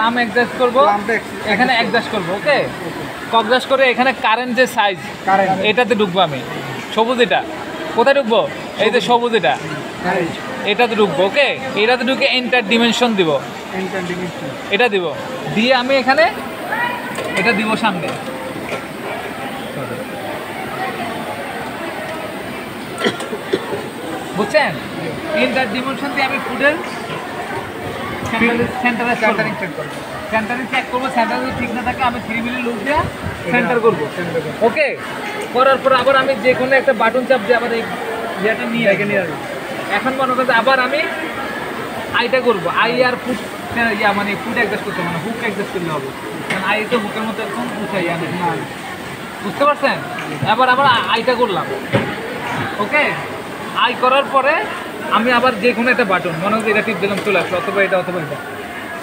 লাম অ্যাডজাস্ট করব, এখানে অ্যাডজাস্ট করব। ওকে, অ্যাডজাস্ট করে এখানে কারেন্ট যে সাইজ এটাতে ঢুকবো আমি। সবুজ এটা কোথায় ঢুকবো? এই যে সবুজ এটাতে ঢুকবো। ওকে, এটাতে ঢুকে এন্টার ডিমেনশন দিব, এটা দিব, দিয়ে আমি এখানে এটা দিব সামনে। বুঝছেন? এন্টার ডিমেনশন দিয়ে আমি ফুডের সেন্টারিং চেক করবো। সেন্টার যদি ঠিক না থাকে আমি 3 মিলি লুক দিয়ে সেন্টার করবো। ওকে, করার পর আবার আমি যে কোনো একটা বাটন চাপ দিয়ে আবার এই ইয়েটা নিয়ে আসবো। এখন মনে করতে আবার আমি আইটা করবো। আই আর ফুট মানে ফুট অ্যাডজাস্ট করতে মানে হুক অ্যাডজাস্ট করলে হবে, কারণ আই তো হুকের মতো একদম উঠাই আমি। বুঝতে পারছেন? আবার আইটা করলাম। ওকে, আই করার পরে আমি আবার যে কোনো একটা বাটন মনে হচ্ছে এটা টিপ দিলাম, চলে আসলো, অথবা এটা অথবা এটা।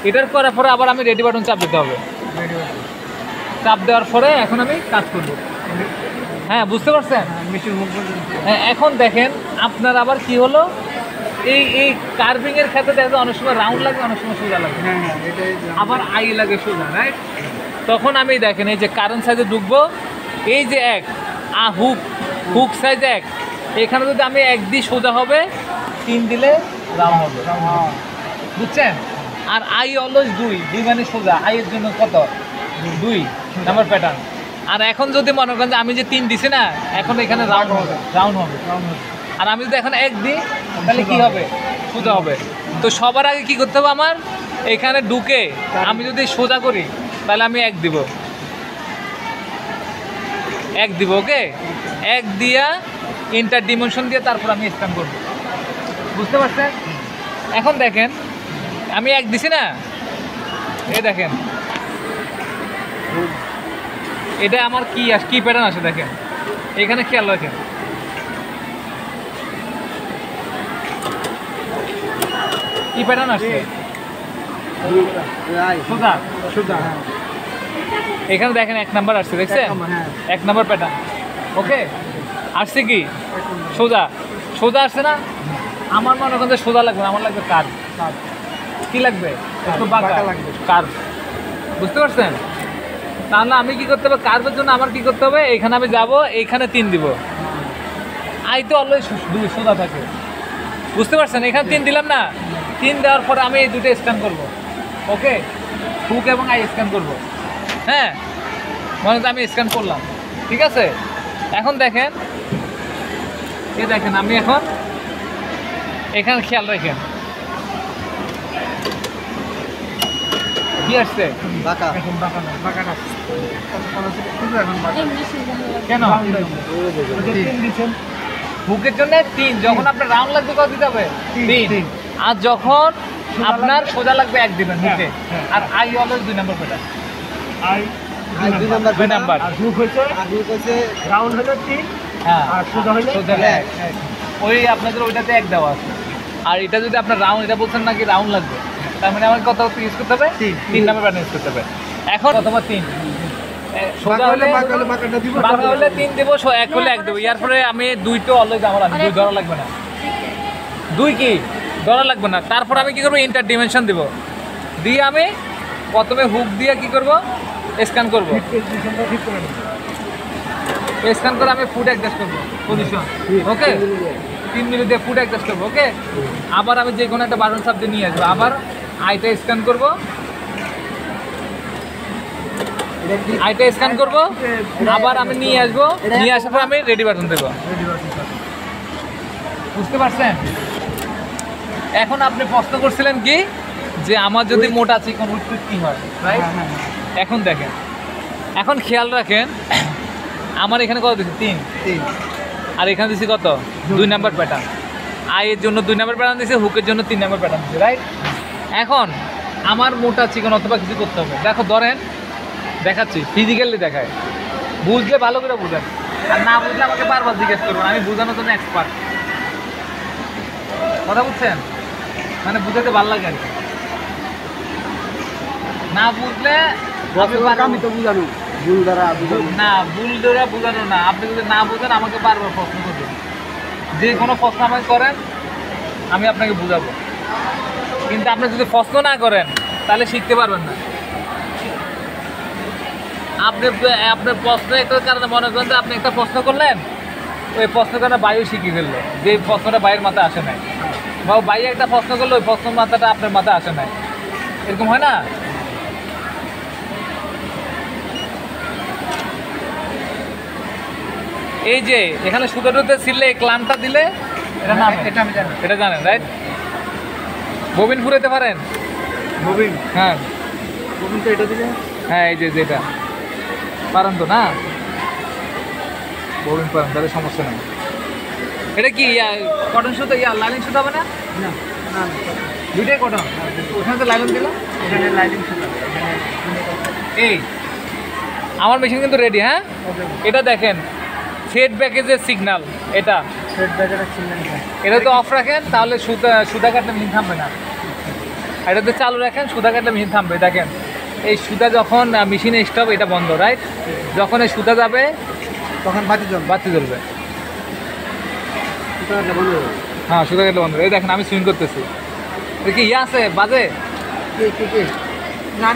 এটার করার পরে আবার আমি রেডি বাটন চাপ দিতে হবে। চাপ দেওয়ার পরে এখন আমি কাজ করবো। হ্যাঁ, বুঝতে পারছেন? হ্যাঁ, এখন দেখেন আপনার আবার কি হলো, এই কার্ভিংয়ের ক্ষেত্রে দেখা যায় অনেক সময় রাউন্ড লাগে, অনেক সময় সোজা লাগে, আবার আই লাগে সোজা, রাইট? তখন আমি দেখেন এই যে কারেন্ট সাইজে ঢুকবো, এই যে এক হুক সাইজ এক, এখানে যদি আমি 1 দিই সোজা হবে, 3 দিলে রাউন্ড হবে। বুঝছেন? আর আই অলওয়েজ 2 মানে সোজা। আইয়ের জন্য কত? 2 নাম্বার প্যাটার্ন। আর এখন যদি মনে করেন যে আমি যে 3 দিছি না, এখন এখানে রাউন্ড হবে। আর আমি যদি এখন 1 দিই তাহলে কি হবে? সোজা হবে। তো সবার আগে কি করতে হবে আমার? এখানে ঢুকে আমি যদি সোজা করি তাহলে আমি 1 দিব। ওকে, 1 দিয়া ইন্টার ডিমেনশন দিয়ে তারপর আমি স্ক্যান করব। বুঝতে পারছেন? এখন দেখেন আমি 1 দিছি না, এই দেখেন এটা আমার কি প্যাটার্ন আসে দেখেন, এখানে খেয়াল রাখেন। কি প্যাটার্ন আসছে? সোজা। এখানে দেখেন 1 নাম্বার আসছে, দেখছেন? 1 নাম্বার প্যাটার্ন। ওকে, আসছে কি? সোজা আসছে না? আমার মনে করেন যে সোজা লাগবে না, আমার লাগবে কার্ভ। কি লাগবে? একটু বাঁকা লাগবে, কার্ভ। বুঝতে পারছেন? তাহলে আমি কি করতে হবে? কার্ভের জন্য আমার কি করতে হবে? এখানে আমি যাব, এইখানে 3 দিব। আই তো অলওয়েজ সোজা থাকে। বুঝতে পারছেন? এখানে 3 দিলাম না, 3 দেওয়ার পরে আমি এই দুটো স্ক্যান করব। ওকে, হুক এবং আই স্ক্যান করব। হ্যাঁ, মনে হচ্ছে আমি স্ক্যান করলাম, ঠিক আছে? এখন দেখেন আমি এখন এখানে খেয়াল রাখেন কি আসছে? কেন? হুকের জন্য 3, যখন আপনার রাউন্ড লাগবে কত দিতে হবে? 3। আর যখন আপনার সোজা লাগবে 1 দিবেন হুকে। আর আই অলওয়েজ 2 নাম্বার প্যাটার্ন। দুই নাম্বার। রাউন্ড হলো 3, হ্যাঁ, আর সোজা হলো 1। ওই আপনাদের ওইটাতে 1 দেওয়া আছে। আর এটা যদি আপনার রাউন্ড, এটা বলছেন নাকি রাউন্ড লাগবে, তার মানে আমার কত ইউজ করতে হবে? 3 নাম্বার প্যাটার্ন ইউজ করতে হবে। এখন অথবা 3 সোজা হলে বাঁকা হলে 3 দেবো, 1 হলে 1 দেবো। ইয়ার পরে আমি 2 তো অলওয়েজ আমার আছে, 2 ধরা লাগবে না। 2 কি ধরা লাগবে না। তারপর আমি কি করবো? ইন্টার ডিমেনশন দিব, দিয়ে আমি প্রথমে হুক দিয়ে কি করব? স্ক্যান করবো। স্ক্যান করে আমি ফুট অ্যাডজাস্ট করবো, পজিশন। ওকে, 3 মিলি দিয়ে ফুট অ্যাডজাস্ট করবো। ওকে, আবার আমি যে কোনো একটা বাটন চাপ দিয়ে নিয়ে আসবো, আবার আইটা স্ক্যান করবো, আবার আমি নিয়ে আসবো, নিয়ে আসার পর আমি রেডি বাটন দেবো। বুঝতে পারছেন? এখন আপনি প্রশ্ন করছিলেন কি যে আমার যদি মোটা চিকন উইথ কি হয়, রাইট? এখন দেখেন, এখন খেয়াল রাখেন আমার এখানে কত দিচ্ছি? 3। আর এখানে দিচ্ছি কত? 2 নাম্বার প্যাটার্ন। আইয়ের জন্য 2 নাম্বার প্যাটার্ন দিচ্ছে, হুকের জন্য 3 নাম্বার প্যাটার্ন দিচ্ছে, রাইট? এখন আমার মোটা চিকন অথবা কিছু করতে হবে। দেখো, ধরেন দেখাচ্ছি, ফিজিক্যালি দেখায়, বুঝলে ভালো করে বুঝেন, আর না বুঝলে আমাকে বারবার জিজ্ঞেস করবেন, আমি বোঝানোর জন্য এক্সপার্ট। কথা বুঝছেন? মানে বুঝাতে ভালো লাগে আর কি। না বুঝলে আমি তো বুঝানো, ভুল দ্বারা বোঝানো না। আপনি যদি না বুঝেন আমাকে বারবার প্রশ্ন করবেন, যে কোনো প্রশ্ন আমাকে করেন, আমি আপনাকে বুঝাবো। কিন্তু আপনি যদি প্রশ্ন না করেন তাহলে শিখতে পারবেন না। আপনার প্রশ্ন একটা কারণে মনে করেন যে আপনি একটা প্রশ্ন করলেন, ওই প্রশ্নের কারণে বায়ু শিখিয়ে ফেললো, যে প্রশ্নটা বাইরের মাথায় আসে নাই, বা বাইরে একটা প্রশ্ন করলো ওই প্রশ্নের মাথাটা আপনার মাথায় আসে নাই, এরকম হয় না? এই যে এখানে সুতোটাতে ছিললে এই ক্লামটা দিলে এটা না, এটা আমি জানি। এটা জানেন রাইট? ববিন ফুরাতে পারেন? ববিন, হ্যাঁ ববিন তো এটা দিলে। হ্যাঁ, এই যে যেটা পারেন তো না, ববিন পারেন, তাহলে সমস্যা নেই। এটা কি কটন সুতো, লাইলিং সুতো হবে না? না না, দুইটাই কটন, ওখানে তো লাইলন দিল, এখানে লাইটিং ছিল, এখানে এই আমার মেশিন কিন্তু রেডি। হ্যাঁ, এটা দেখেন সেট প্যাকেজের সিগন্যাল, এটা সেট ব্যাগের চিহ্ন। এটা তো অফ রাখেন তাহলে সুতা কাটলে মেশিন থামবে না, এটাতে চালু রাখেন সুতা কাটলে মেশিন থামবে। দেখেন এই সুতা যখন মেশিনে স্টপ, এটা বন্ধ রাইট, যখন এই সুতা যাবে তখন বাতি জ্বলবে। বাতি জ্বলবে। সুতা কাটলে বন্ধ হবে। হ্যাঁ, সুতা কাটলে বন্ধ। এই দেখেন আমি সুইং করতেছি, এটা কি আছে বাজে? কে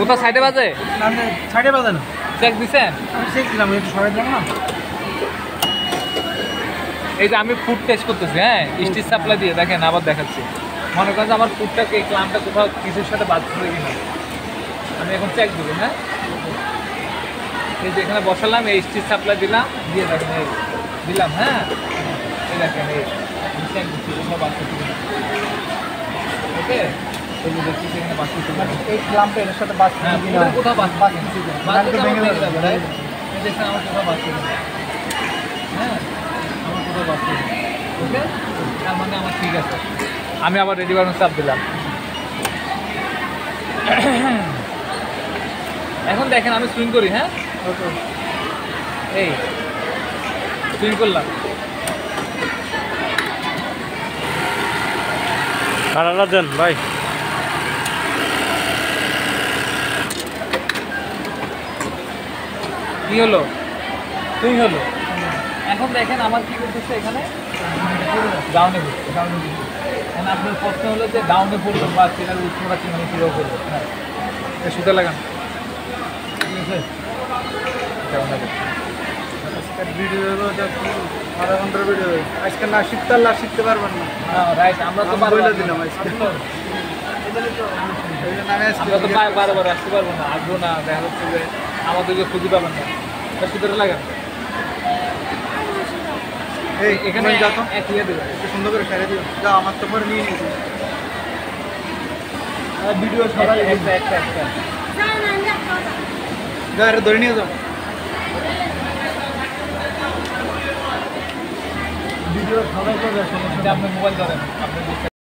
কোথাও সাইডে বাজে? না না, সাইডে বাজানো। চেক দিছেন? আমি শিখছিলাম, একটু সরাই দিলাম না। এই যে আমি ফুড টেস্ট করতেছি, হ্যাঁ স্টিচ সাপ্লাই দিয়ে, দেখেন আবার দেখাচ্ছি। মনে করেন যে আমার ফুডটাকে এই ক্লামটা কোথাও কিছুর সাথে বাজছে কিনা, আমি এখন চেক দেবো। হ্যাঁ, এই যে এখানে বসালাম, এই স্টিচ সাপ্লাই দিলাম, দিয়ে দেখেন এই দিলাম। হ্যাঁ, এই দেখেন এই চেক দিচ্ছি কোথাও বাজছে কিনা। ওকে, এই যে দেখছি এখানে বাজছে কিনা। এই ক্লাম্পটা এর সাথে বাস হ্যাঁ, কিনা কোথাও বাজছে বাস কিনা। বাস বাজলে তো ভেঙে আমার যাবে। ভেঙে যাবে, right? এই দেখেন আমার কোথাও বাজছে কিনা। হ্যাঁ, আমার কোথাও বাজছে কিনা। ওকে, তার মানে আমার ঠিক আছে। আমি আবার রেডি বানানোর চাপ দিলাম। এখন দেখেন আমি সুইং করি। হ্যাঁ, ওকে, এই সুইং করলাম। কারালা দেন ভাই। কি হলো? সুইং হলো। এখন দেখেন আমার কি করতেছে এখানে, ডাউনে পড়ছে। এখন আপনার প্রশ্ন হলো যে ডাউনে পড়লো বা চেনার উষ্ণতা চিনানো কীভাবে করবো? হ্যাঁ, এই সুতা লাগান, ঠিক আছে? কেমন লাগে? আজকের ভিডিও হলো আধা ঘন্টার ভিডিও। আজকে না শিখতে পারলে আর শিখতে পারবেন না। রাইট, আমরা তো আমি বারবার বলে দিলাম আজকে। এই জন্য আমি আজকে আমরা তো বারবার আসতে পারবো না, আসবো না, দেখা যাচ্ছে যে আমাদেরকে খুঁজে পাবেন না। তা সুতরাং লাগান, এই এখানে এখানে যাও তো, এক ইয়ে দেবেন। একটু সুন্দর করে সারিয়ে দিও। যাও, আমার তো পরে নিয়ে নিয়েছি ভিডিও সবাই। একটা যাও, এটা ধরে নিয়ে যাও। ভিডিও সবাই করবে, সমস্যা আপনি মোবাইল ধরেন, আপনি